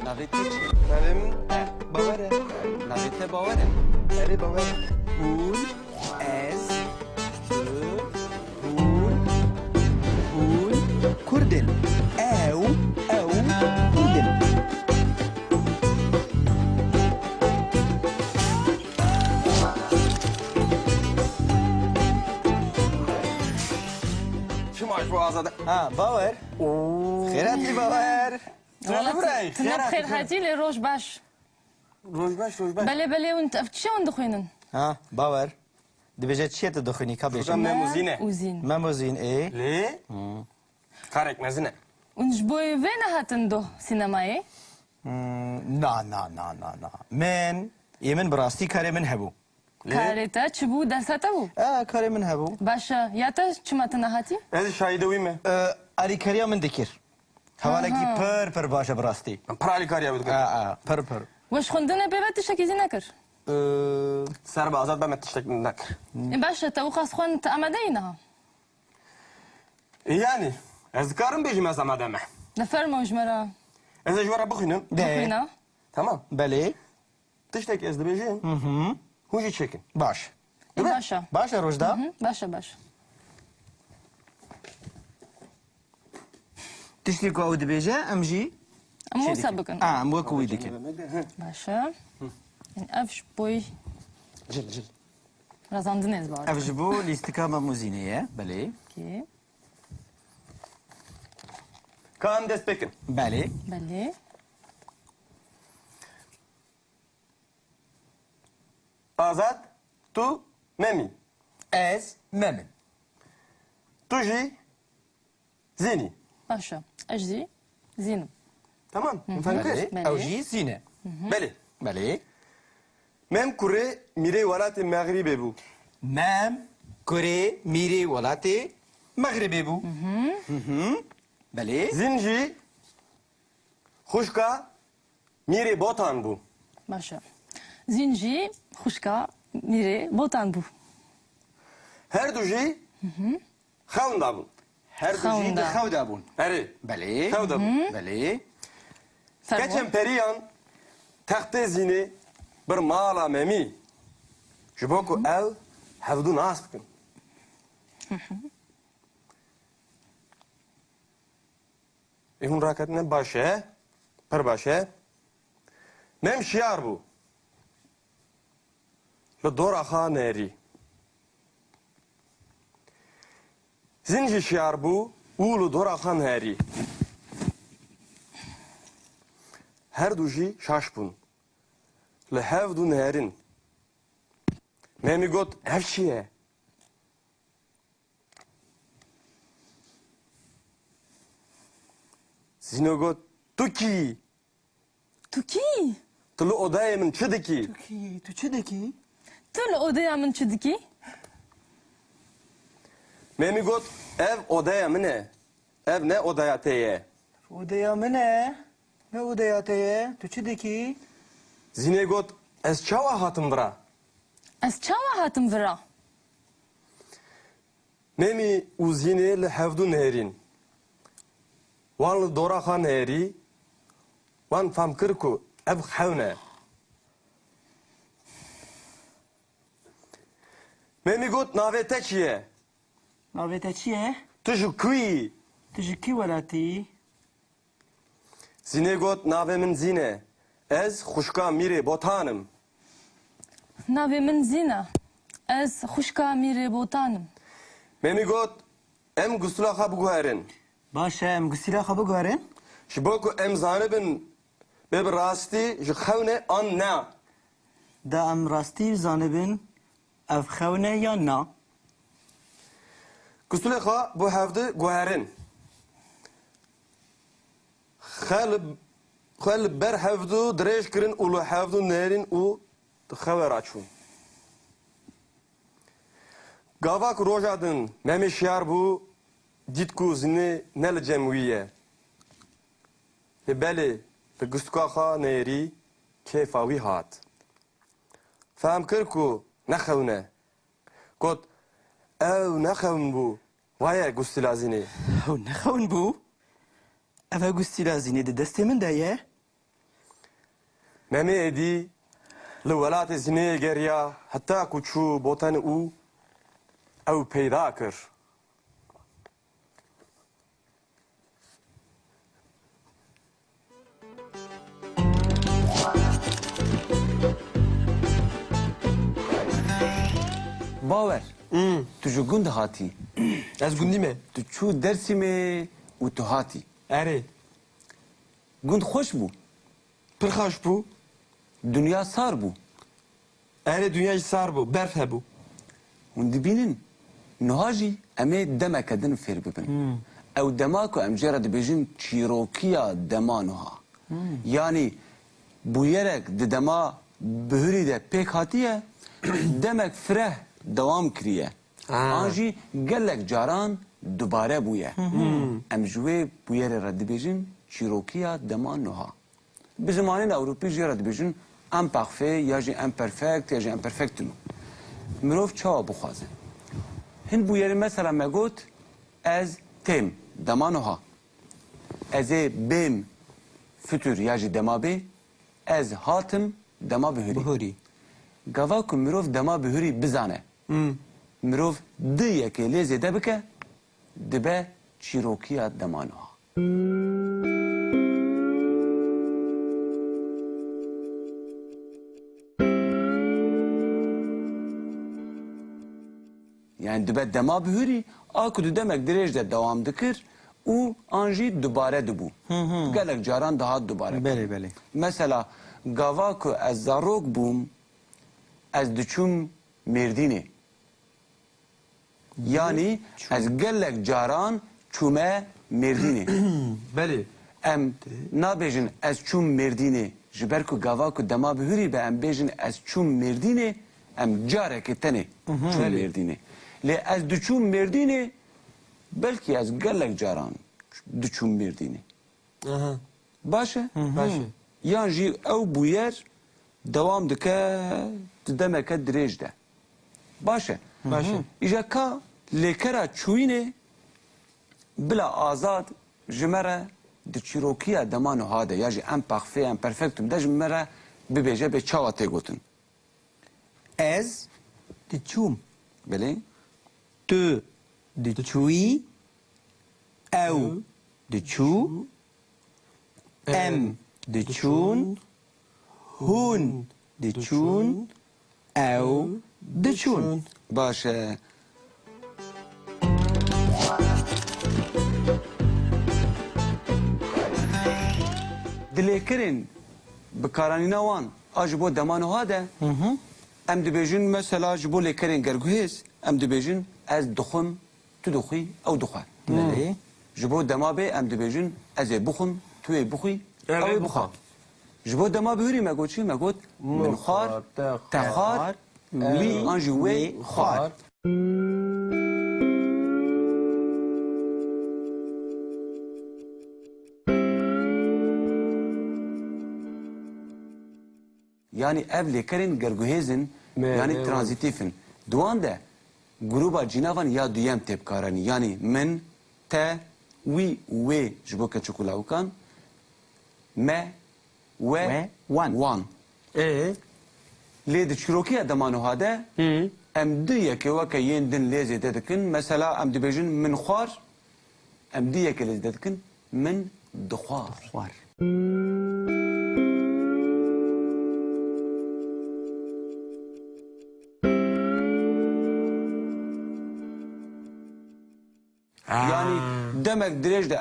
Navê te çi? Navê min Bawer e. Navê te bawer e? Erê Bawer e. Hûn, ez, tu, hûn, Kurdin. Ew, Kurdin. Çim aş bu azade. Ha, bawer. Xêratî bawer. Burayı. Tuna bixêr hatî lê roj baş. Rojbaş rojbaş. Belê belê hûn ev çiyan dixwînin? Ha, bawer. Dibêje çiye tu dixwînî ka Hocam bêje? memuzine. Uzîn. Memozîn ê. Lê? Karek mezine. Hûn ji bo vê nehatin doh sînemayê? Na. Min, min bi rastî karê min hebû. Karê te çi bû dersa te bû? Karê min hebû. Baş e, ya te çima tu nehatî? Ez şahide wî me. Alîkariya min dikir. Hevalekî pir baş e bi rastî. Para alîkariya bidikim. Pir. Weş xwendinê pê ve tiştekî zî nekir? Ser bi azad me tiştek nekir. Baş e te û qas xwend te amedeyî niha? Yani ez dikarim bêjim ez amade me. Nefermo ji me re Ez ê ji we re bixwînim. bixwîne? Tamam. Belê. Tiştek ez dibêjim. Hûn jî çekin. Baş. Baş e. Baş e rojda. Baş e baş. Tiştî ku ew dibêje em jî Em wisa bikin. em wekû wî dikin. Baş e. Ev ji boî Cil cil. razandinê ez bar. Ev ji bo lîstika memozînê ye. Belê. Okey. Ka em dest pekin. Belê. Belê. Azad, tu, memi. Ez memin. Tu jî zînî. Baş e. Ez jî zînim. Tamam. Efendim kız? Belê. Ew jî zîne. Belê. Belê. Mem kurê mirê welatê Meğribê bû. Mem kurê mîrê welatê Meğribê bû. Belê. Zin jî xuşka mirê botan bû. Baş e. Zîn jî xuşka mirê botan bû. Her du jî xewn dabûn. Her du jî Xewnda. di xew dabûn. Erê. Belê. Xew dabûn. Belê. Keçen periyan textê zînê bir mala memî. Ji bo ku ew hevdû nas bikin. Hûn raketine baş e. Pir baş e. Mem şiyar bû. Li dora xa nerî. Zin jî şiyar bû û li dora xa nerî. Her du jî şaş bûn. Li hev du nerin. Memî got ev çi ye? Zîno got tu kî? Tu kî? Tu li odayê min çi dikî? Tu çi dikî? Tu li odaya min çi dikî? Memî got ev odaya min e. Ev ne odaya te ye. Odaya min e. Ne odaya te ye? Tu çi dikî? Zînê got ez çawa hatim vira. Ez çawa hatim vira? Memî û zînê li hevdû neherîn. Wan li dora xwe neherî, wan fam kir ku ev xewn e. Memî got navê te çi ye? Navê te çi ye? Tu ji ku yî? Tu ji kî welatî? Zînê got navê min zîn e. Ez xuşka mirê botanım. Navê min zîn e. Ez xuşka mirê botanım. Memî got em gusula xwe biguherin. Baş e em gusîla xwe biguherin? Ji bo ku em zanibin bê bi rastî ji xewnê an ne. Da em rastî zanibin ev xewn e yan na? Gusulê xwe bu hevdî guherin. Xwe li ber hevdû dirêj kirin û li hevdû nerin û di xewe raçûn. Gava ku roja din memê şiyar bû dît ku zînê ne li cem wî ye. Lê belê li gustûka xwe nêrî kêfa wî hat. Fehm kir ku nexewne. Got ew nexewin bû. Vaye gustîla zînê. Ew nexewin bû? Ev e gustîla zînê di destê min de ye? Meme edi li welatê zineyê geriya heta ku çû botenê û ew peyda kir. باور تو جو گند هاتی Ez gundî me. تو چو درسی می و تو هاتی Erê. گند خوش بو Pir xweş bû. دنیا سار بو Erê dünyayê sar bû, berf hebû. hûn dibînin niha jî em ê demeke din fêr bibin ew dema ku em jê re dibêjin çîrokiya dema niha yanî bûyerek di dema bihûrî de pêk hatiye demek fireh dewam kiriye an jî gelek caran dubare bûye em ji wê bûyerê re dibêjin çîrokiya dema niha bi zimanên Ewropî jê re dibêjin imparfait ya jî imperfect ya jî imperfect din mirov çawa bixwaze hin bûyerê mesela me got ez têm dema niha ez ê bêm fütür ya jî dema bê ez hatim dema bihûrî Bihûrî. gava ku mirov dema bihûrî bizane mirov di yekê lê zêde bike dibe çîrokiya dema niha yani dibe dema bihûrî a ku du demek dirêj de dewam dikir û an jî dubare dibû gelek caran daha dubare Belê belê. mesela gava ku ez zarok bûm ez diçûm Mêrdînê yani ez gelek caran çûme Mêrdînê Belê. em nabêjin ez çûm Mêrdînê ji ber ku gava ku dema bihûrî be em bêjin ez çûm Mêrdînê em carekê tenê çûm Mêrdînê lê ez diçûm Mêrdînê belkî ez gelek caran diçûm Mêrdînê Aha. baş e Baş e. yan jî ew bûyer dewam dike di demeke dirêj de baş e Baş e. îja ka lêkera çûyînê bila azad ji me re di çîrokiya dema niha de ya jî imparfait imperfectum de ji me re bibêje bê çawa tê gotin Ez diçûm. belê Tu diçûyî. Ew diçû. Em diçûn. Hûn diçûn. Ew diçûn. baş e dilêkirin bikaranîna wan a ji bo dema niha de em dibêjin mesela ji bo lêkerên gerguhêz em dibêjin ez dixwim tu dixwî ew dixwe Belê. ji bo dema bê em dibêjin ez ê bixwim tu ê bixwî Ew ê ew ê bixwe ji bo dema bihûrî me got çi me got min xwar te xwar wî an jî wê xwar yani ev lêkerên gerguhêzin yani me- tranzîtîfin duan de gruba cînavan ya duyem têpkaranî yani min te wî wê ji bo keçikûlawikan me we We, wan. wan Ee? lê di çîrokiya dema niha de em du yekê weke yên din lê zêde dikin mesela em dibêjin min xwar em du yekê lê zêde dikin min dixwar Var. yani demek dirêj de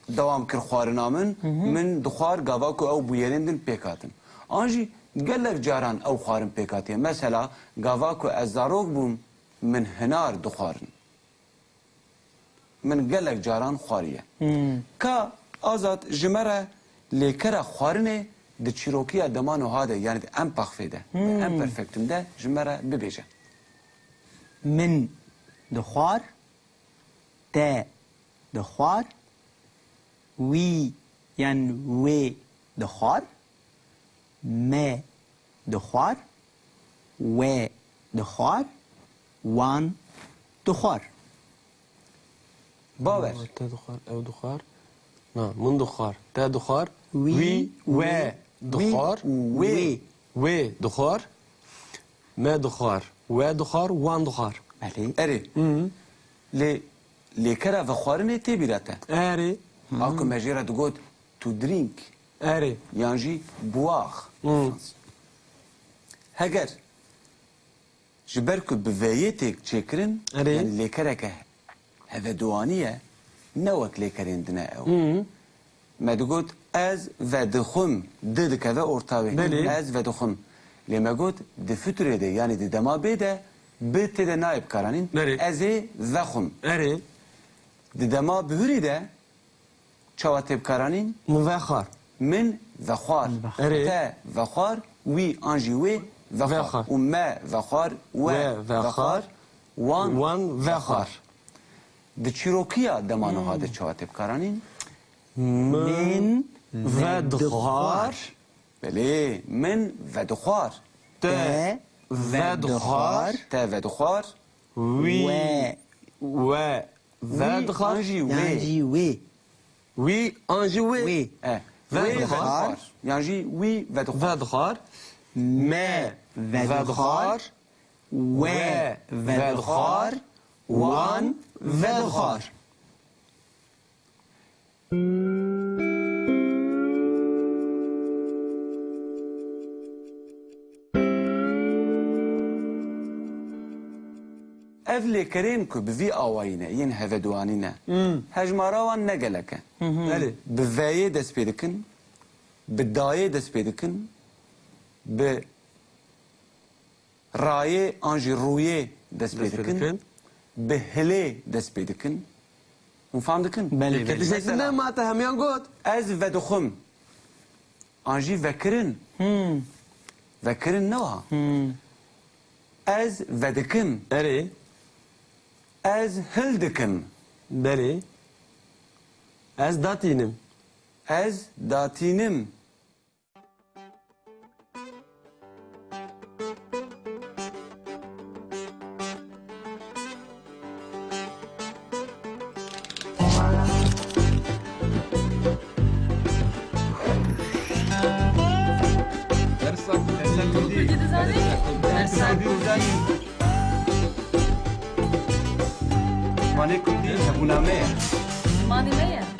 dewam kir xwarina min dixwar gava ku ew bûyerên din pêk hatin an jî gelek caran ew xwarin pêk hatiye mesela gava ku ez zarok bûm min hinar dixwarin min gelek caran xwariye ka azad ji me re lêkera xwarinê di çîrokiya dema niha de yani di imparfait de imperfectum de ji me re bibêje Min dixwar. Te dixwar. Wî yan wê dixwar. Me dixwar. We dixwar. Wan dixwar. bawer Te dixwar, ew dixwar. Na, min dixwar, te dixwar. Wî, we دخار وی و دخار ما دخار و دخار وان دخار بله اري لي كرا فخوارني تبيراتا اري اكو مجرى تقول تو درينك اري يانجي بواخ هجر جبركو بفايتك تشكرن أري. يعني لي كركه هذا دوانيه نوك لي كرين دنا او ما تقول از ودخم ضد كذا اورتاوي بلي. از ودخم لما قلت د فتره دي يعني د دما بيده بيت ده نايب كارانين بلي. از وخم اري د دما بهوري ده چواتب كارانين مفخر من وخار أري. تا وخار وي انجي وي وخار. وخار وما وخار و وخار وان وان وخار د چیروکیا دمانو ها د چواتب کارانین من و دخار بله من و دخار ت و دخار تا و دخار وی و و دخار انجي وي یعنی وی وی انجی وی وی اه و دخار يعني وي و و دخار دخار ما و دخار و و دخار وان و دخار اف لي كريم كو بفي اواينا ين هذا دوانينا هجمارا وان نقلك بله بفاية دس بيدكن بالداية دس بيدكن ب راية انجي روية دس بيدكن بهلي دس بيدكن مفهم دكن بله بله Teşekkürler Mata hemiyan god. از ودخم انجي فكرن فكرن نوها از ودكم Eri. از هلدكم Beli. Ez datinim. از داتينم ماني مية